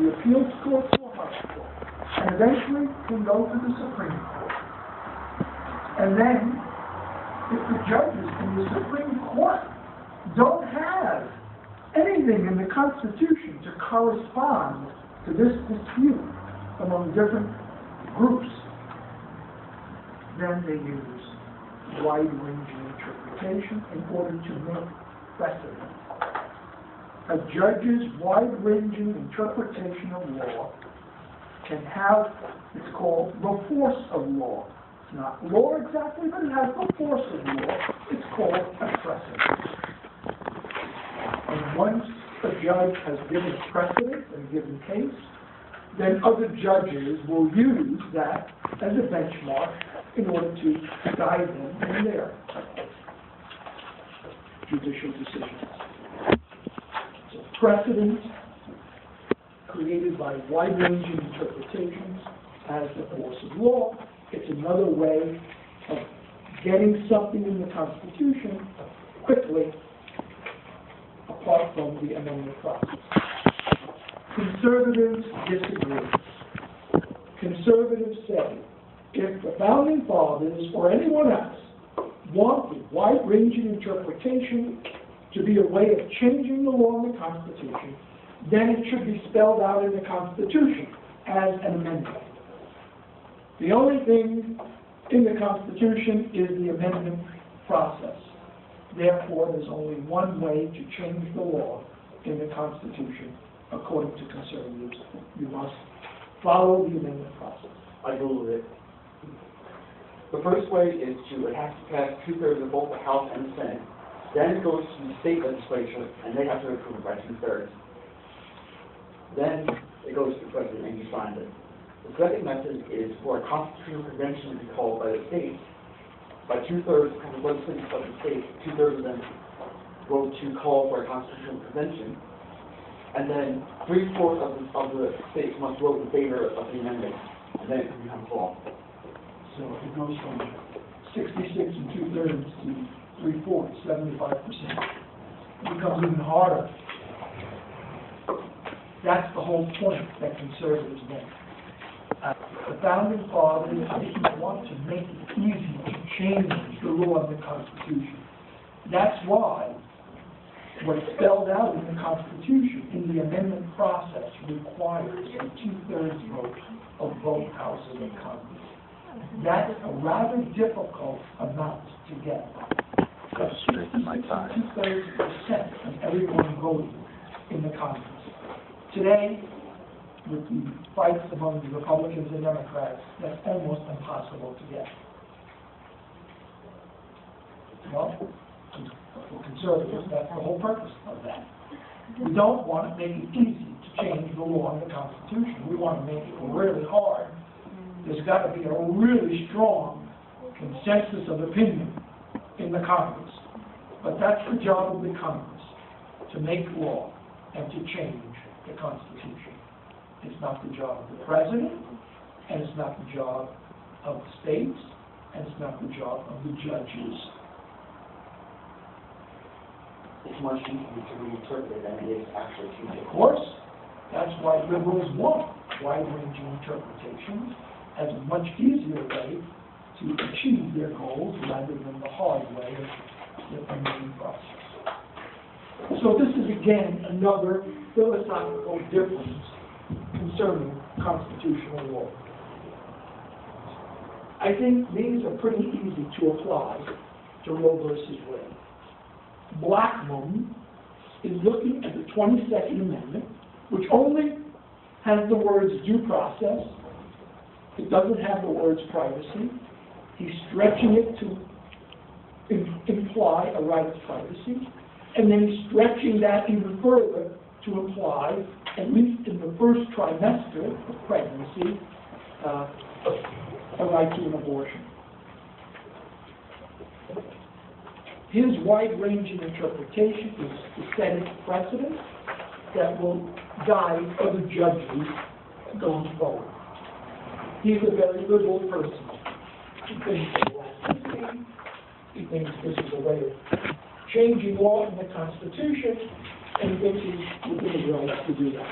the appeals court or high court, and eventually can go to the Supreme Court. And then, if the judges in the Supreme Court don't have anything in the Constitution to correspond to this dispute among different groups, then they use wide-ranging interpretation in order to make precedent. A judge's wide-ranging interpretation of law can have, it's called the force of law. It's not law exactly, but it has the force of law. It's called a precedent. And once a judge has given a precedent in a given case, then other judges will use that as a benchmark in order to guide them in their judicial decisions. So precedent created by wide-ranging interpretations as the force of law. It's another way of getting something in the Constitution quickly apart from the amendment process. Conservatives disagree. Conservatives say if the Founding Fathers or anyone else wanted wide-ranging interpretation to be a way of changing the law in the Constitution, then it should be spelled out in the Constitution as an amendment. The only thing in the Constitution is the amendment process. Therefore, there's only one way to change the law in the Constitution, according to conservatives. You must follow the amendment process. I rule it. The first way is it has to pass 2/3 of both the House and the Senate. Then it goes to the state legislature, and they have to approve it by 2/3. Then it goes to the president, and he signs it. The second method is for a constitutional convention to be called by the states. By 2/3 of the legislators of the states, 2/3 of them vote to call for a constitutional convention, and then 3/4 of the states must vote in favor of the amendment, and then it becomes law. So it goes from 66 and 2/3 to 3/4, 75%. It becomes even harder. That's the whole point that conservatives make. The Founding Fathers didn't want to make it easy to change the law of the Constitution. That's why what's spelled out in the Constitution in the amendment process requires a 2/3 vote of both houses of Congress. That's a rather difficult amount to get. Go straight to my tie. 2/3% of everyone voting in the Congress. Today, with the fights among the Republicans and Democrats, that's almost impossible to get. Well, for conservatives, that's the whole purpose of that. We don't want to make it easy to change the law in the Constitution. We want to make it really hard. There's got to be a really strong consensus of opinion in the Congress. But that's the job of the Congress, to make law and to change the Constitution. It's not the job of the President, and it's not the job of the states, and it's not the job of the judges. It's much easier to reinterpret it than it is actually to do. Of course, that's why liberals want wide-ranging interpretations as a much easier way to achieve their goals rather than the hard way of the amendment process. So this is again another philosophical difference concerning constitutional law. I think these are pretty easy to apply to Roe versus Wade. Blackmun is looking at the 22nd Amendment, which only has the words due process. It doesn't have the words privacy. He's stretching it to imply a right of privacy, and then he's stretching that even further to imply, at least in the first trimester of pregnancy, a right to an abortion. His wide-ranging interpretation is to set a precedent that will guide other judges going forward. He's a very liberal person. He thinks he thinks this is a way of changing law in the Constitution, and he thinks he's within his rights to do that.